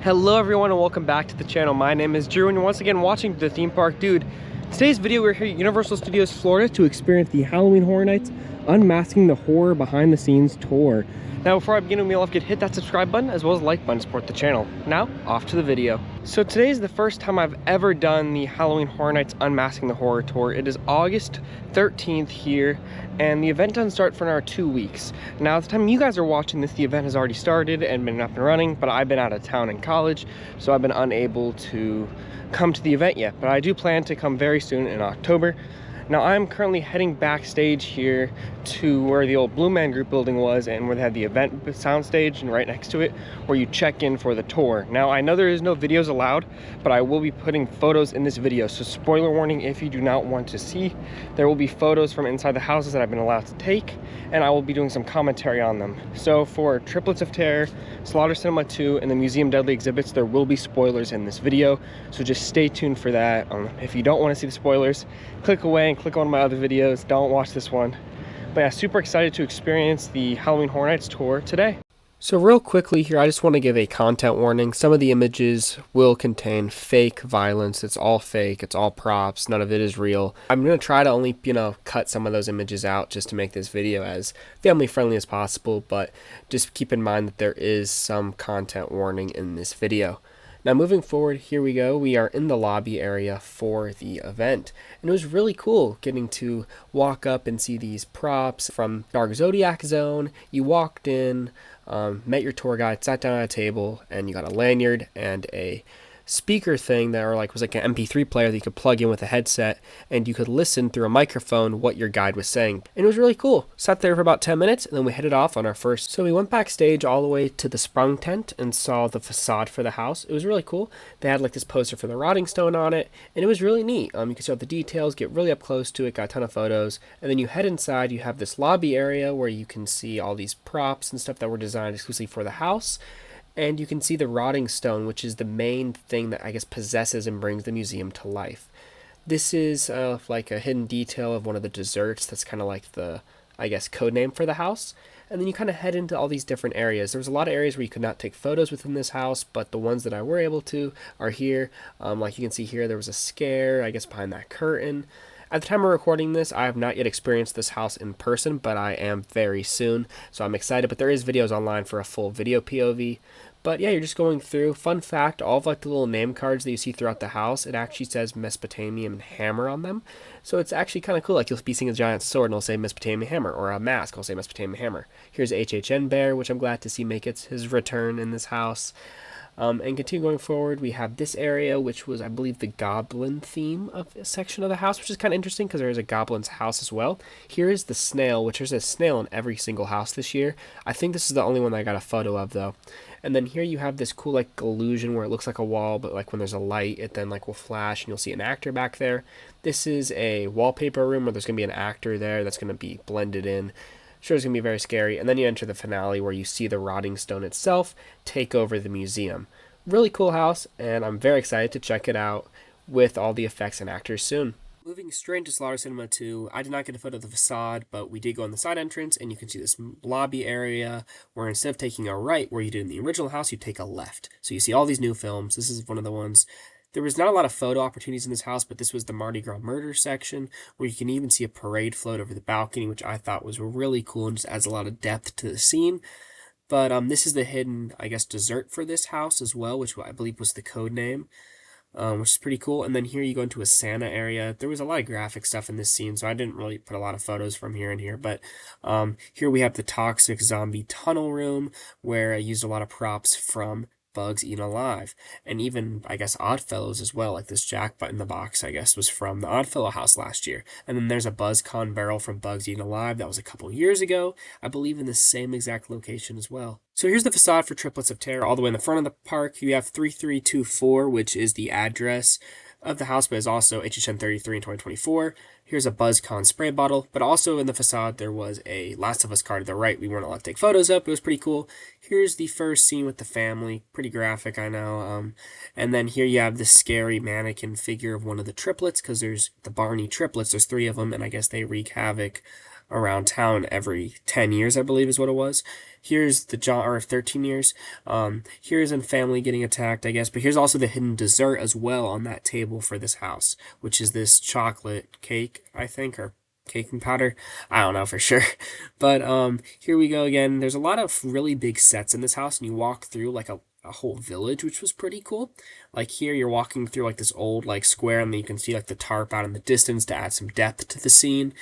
Hello everyone and welcome back to the channel. My name is Drew and you're once again watching The Theme Park Dude. Today's video we're here at Universal Studios Florida to experience the Halloween Horror Nights Unmasking the Horror Behind the Scenes tour. Now before I begin, we all have to hit that subscribe button as well as the like button to support the channel. Now off to the video. So today is the first time I've ever done the Halloween Horror Nights Unmasking the Horror tour. It is August 13th here and the event doesn't start for another 2 weeks. Now at the time you guys are watching this, the event has already started and been up and running, but I've been out of town in college, so I've been unable to come to the event yet, but I do plan to come very soon in October. Now I'm currently heading backstage here to where the old Blue Man Group building was and where they had the event soundstage, and right next to it where you check in for the tour. Now I know there is no videos allowed, but I will be putting photos in this video, so spoiler warning if you do not want to see. There will be photos from inside the houses that I've been allowed to take, and I will be doing some commentary on them. So for Triplets of Terror, Slaughter Cinema 2, and the Museum Deadly exhibits, there will be spoilers in this video, so just stay tuned for that. If you don't want to see the spoilers, click away and click on my other videos. Don't watch this one. But yeah, super excited to experience the Halloween Horror Nights tour today. So real quickly here, I just want to give a content warning. Some of the images will contain fake violence. It's all fake. It's all props. None of it is real. I'm going to try to only, cut some of those images out just to make this video as family friendly as possible. But just keep in mind that there is some content warning in this video. Now moving forward, here we go. We are in the lobby area for the event. And it was really cool getting to walk up and see these props from Dark Zodiac Zone. You walked in, met your tour guide, sat down at a table, and you got a lanyard and a speaker thing that was like an MP3 player that you could plug in with a headset, and you could listen through a microphone what your guide was saying. And it was really cool. Sat there for about 10 minutes and then we headed off on our first. So we went backstage all the way to the Sprung tent and saw the facade for the house. It was really cool. They had like this poster for the rotting stone on it, and it was really neat. You could see all the details, get really up close to it, got a ton of photos, and then you head inside. You have this lobby area where you can see all these props and stuff that were designed exclusively for the house. And you can see the rotting stone, which is the main thing that I guess possesses and brings the museum to life. This is like a hidden detail of one of the desserts. That's kind of like the, I guess, code name for the house. And then you kind of head into all these different areas. There was a lot of areas where you could not take photos within this house, but the ones that I were able to are here. Like you can see here, there was a scare, I guess, behind that curtain. At the time of recording this, I have not yet experienced this house in person, but I am very soon, so I'm excited. But there is videos online for a full video POV. But yeah, you're just going through. Fun fact, all of like the little name cards that you see throughout the house, it actually says Mesopotamian Hammer on them. So it's actually kind of cool. Like you'll be seeing a giant sword and it'll say Mesopotamian Hammer, or a mask will say Mesopotamian Hammer. Here's HHN Bear, which I'm glad to see make his return in this house. And continue going forward, we have this area, which was, I believe, the goblin theme of a section of the house, which is kind of interesting because there is a goblin's house as well. Here is the snail, which there's a snail in every single house this year. I think this is the only one that I got a photo of, though. And then here you have this cool like illusion where it looks like a wall, but like when there's a light, it then like will flash and you'll see an actor back there. This is a wallpaper room where there's going to be an actor there that's going to be blended in. Sure, it's going to be very scary. And then you enter the finale where you see the rotting stone itself take over the museum. Really cool house, and I'm very excited to check it out with all the effects and actors soon. Moving straight into Slaughter Cinema 2, I did not get a photo of the facade, but we did go in the side entrance, and you can see this lobby area where instead of taking a right where you did in the original house, you take a left. So you see all these new films. This is one of the ones. There was not a lot of photo opportunities in this house, but this was the Mardi Gras murder section, where you can even see a parade float over the balcony, which I thought was really cool and just adds a lot of depth to the scene. But this is the hidden, I guess, dessert for this house as well, which I believe was the code name, which is pretty cool. And then here you go into a Santa area. There was a lot of graphic stuff in this scene, so I didn't really put a lot of photos from here and here. But here we have the toxic zombie tunnel room, where I used a lot of props from Bugs Eaten Alive, and even, I guess, Oddfellows as well, like this jackpot in the box, I guess, was from the Oddfellow house last year. And then there's a BuzzCon barrel from Bugs Eaten Alive that was a couple years ago, I believe in the same exact location as well. So here's the facade for Triplets of Terror all the way in the front of the park. You have 3324, which is the address of the house, but is also HHN33 in 2024. Here's a BuzzCon spray bottle, but also in the facade there was a Last of Us card to the right. We weren't allowed to take photos of, but it was pretty cool. Here's the first scene with the family. Pretty graphic, I know. And then here you have this scary mannequin figure of one of the triplets, because there's the Barney triplets. There's 3 of them, and I guess they wreak havoc around town every 10 years, I believe is what it was. Here's the John, or 13 years. Here's a family getting attacked, I guess. But here's also the hidden dessert as well on that table for this house, which is this chocolate cake, I think, or baking powder. I don't know for sure. But here we go again. There's a lot of really big sets in this house, and you walk through like a whole village, which was pretty cool. Like here, you're walking through like this old like square, and then you can see like the tarp out in the distance to add some depth to the scene.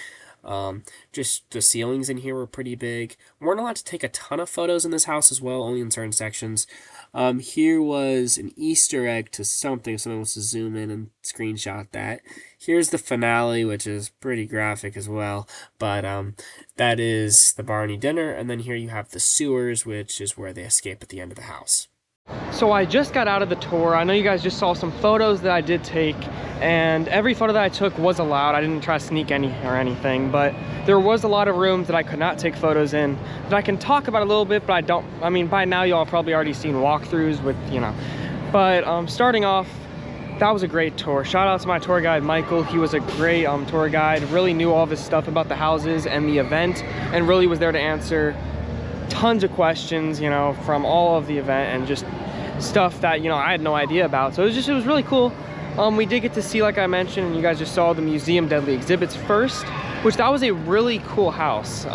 Just the ceilings in here were pretty big. We weren't allowed to take a ton of photos in this house as well, only in certain sections. Here was an Easter egg to something, if someone wants to zoom in and screenshot that. Here's the finale, which is pretty graphic as well, but that is the Barney dinner, and then here you have the sewers, which is where they escape at the end of the house. So I just got out of the tour. I know you guys just saw some photos that I did take, and every photo that I took was allowed. I didn't try to sneak any or anything, but there was a lot of rooms that I could not take photos in that I can talk about a little bit, but I mean, by now y'all probably already seen walkthroughs with, you know. But starting off, that was a great tour. Shout out to my tour guide, Michael. He was a great tour guide, really knew all this stuff about the houses and the event, and really was there to answer tons of questions, you know, from all of the event and just stuff that, you know, I had no idea about. So it was really cool. We did get to see, like I mentioned, and you guys just saw the museum deadly exhibits first, which that was a really cool house.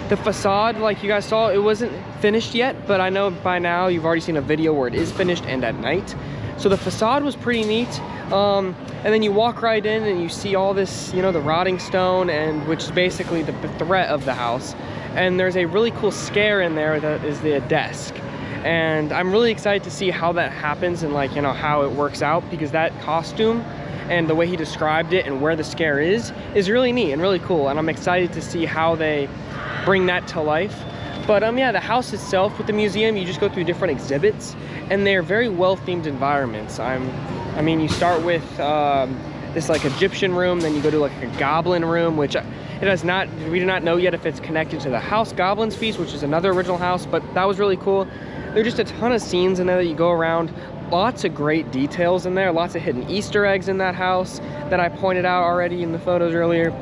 The facade, like you guys saw, it wasn't finished yet, but I know by now you've already seen a video where it is finished and at night. So the facade was pretty neat. And then you walk right in and you see all this, you know, the rotting stone, and which is basically the threat of the house. And there's a really cool scare in there that is the desk. And I'm really excited to see how that happens and, like, you know, how it works out, because that costume and the way he described it and where the scare is really neat and really cool. And I'm excited to see how they bring that to life. But yeah, the house itself with the museum, you just go through different exhibits, and they're very well-themed environments. I mean, you start with this like Egyptian room, then you go to like a goblin room, which we do not know yet if it's connected to the House Goblin's Feast, which is another original house, but that was really cool. There's just a ton of scenes in there that you go around. Lots of great details in there, lots of hidden Easter eggs in that house that I pointed out already in the photos earlier.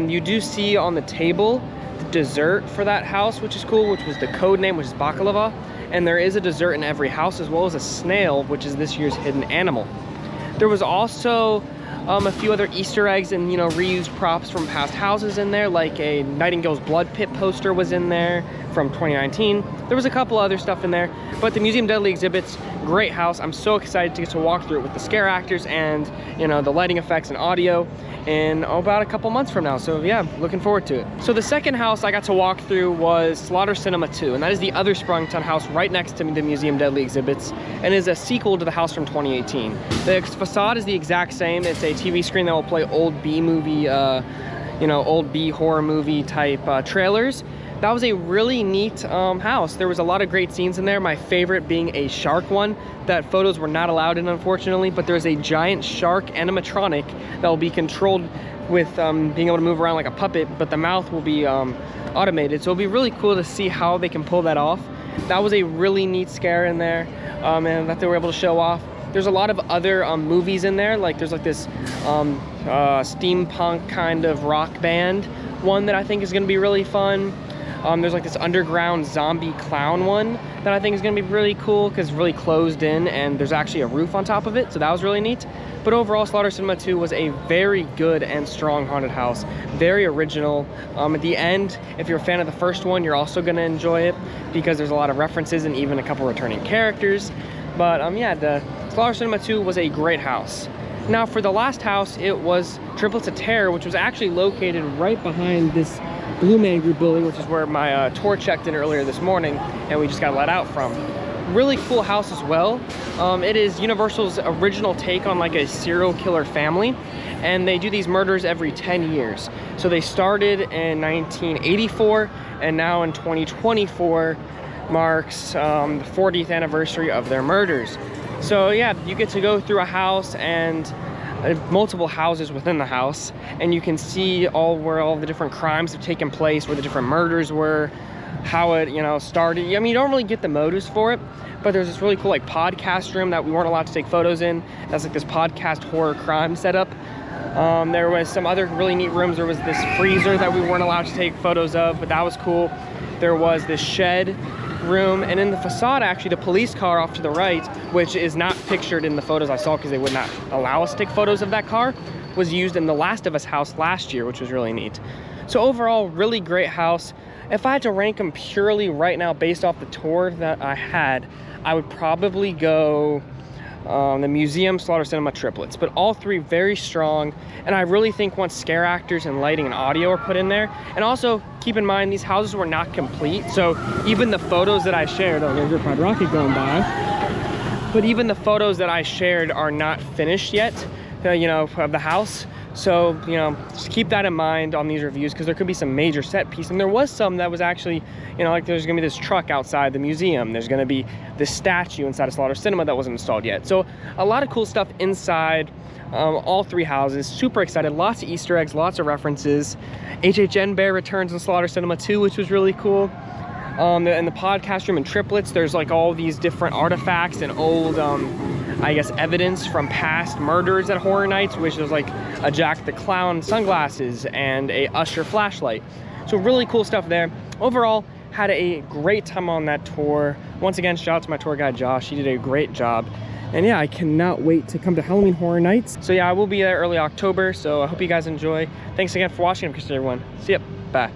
You do see on the table the dessert for that house, which is cool, which was the code name, which is baklava. And there is a dessert in every house, as well as a snail, which is this year's hidden animal. There was also a few other Easter eggs and, you know, reused props from past houses in there, like a Nightingale's Blood Pit poster was in there from 2019. There was a couple other stuff in there, but the Museum Deadly exhibits, great house. I'm so excited to get to walk through it with the scare actors and, you know, the lighting effects and audio in about a couple months from now. So yeah, looking forward to it. So the second house I got to walk through was Slaughter Cinema 2, and that is the other Sprungtown house right next to the Museum Deadly exhibits, and is a sequel to the house from 2018. The facade is the exact same. It's a TV screen that will play old B movie, you know, old B horror movie type trailers. That was a really neat house. There was a lot of great scenes in there, my favorite being a shark one that photos were not allowed in, unfortunately, but there's a giant shark animatronic that will be controlled with being able to move around like a puppet, but the mouth will be automated. So it'll be really cool to see how they can pull that off. That was a really neat scare in there, and that they were able to show off. There's a lot of other movies in there, like there's like this steampunk kind of rock band one that I think is gonna be really fun. There's like this underground zombie clown one that I think is going to be really cool because it's really closed in and there's actually a roof on top of it, so that was really neat. But overall, Slaughter Cinema 2 was a very good and strong haunted house, very original. At the end, if you're a fan of the first one, you're also going to enjoy it because there's a lot of references and even a couple returning characters. But yeah, the Slaughter Cinema 2 was a great house. Now for the last house, it was Triplets of Terror, which was actually located right behind this Blue Man Group building, which is where my tour checked in earlier this morning and we just got let out from. Really cool house as well. It is Universal's original take on like a serial killer family, and they do these murders every 10 years. So they started in 1984, and now in 2024 marks the 40th anniversary of their murders. So yeah, you get to go through a house and multiple houses within the house, and you can see where all the different crimes have taken place, where the different murders were, how it, you know, started. I mean, you don't really get the motives for it, but there's this really cool like podcast room that we weren't allowed to take photos in. That's like this podcast horror crime setup. There was some other really neat rooms. There was this freezer that we weren't allowed to take photos of, but that was cool. There was this shed room, and in the facade, actually, the police car off to the right, which is not pictured in the photos I saw because they would not allow us to take photos of that car, was used in the Last of Us house last year, which was really neat. So overall, really great house. If I had to rank them purely right now based off the tour that I had, I would probably go the museum, Slaughter Cinema, triplets, but all three very strong. And I really think once scare actors and lighting and audio are put in there, and also keep in mind these houses were not complete, so even the photos that I shared, oh, there's your Pride Rocket going by, but even the photos that I shared are not finished yet, you know, of the house. So, you know, just keep that in mind on these reviews, because there could be some major set piece. And there was some that was actually, you know, like there's gonna be this truck outside the museum. There's gonna be this statue inside of Slaughter Cinema that wasn't installed yet. So a lot of cool stuff inside all three houses. Super excited, lots of Easter eggs, lots of references. HHN Bear returns in Slaughter Cinema too, which was really cool. In the podcast room in triplets, there's like all these different artifacts and old, I guess, evidence from past murders at Horror Nights, which is like a Jack the Clown sunglasses and a Usher flashlight. So really cool stuff there. Overall, had a great time on that tour. Once again, shout out to my tour guide, Josh. He did a great job. And yeah, I cannot wait to come to Halloween Horror Nights. So yeah, I will be there early October, so I hope you guys enjoy. Thanks again for watching. I appreciate everyone. See ya. Bye.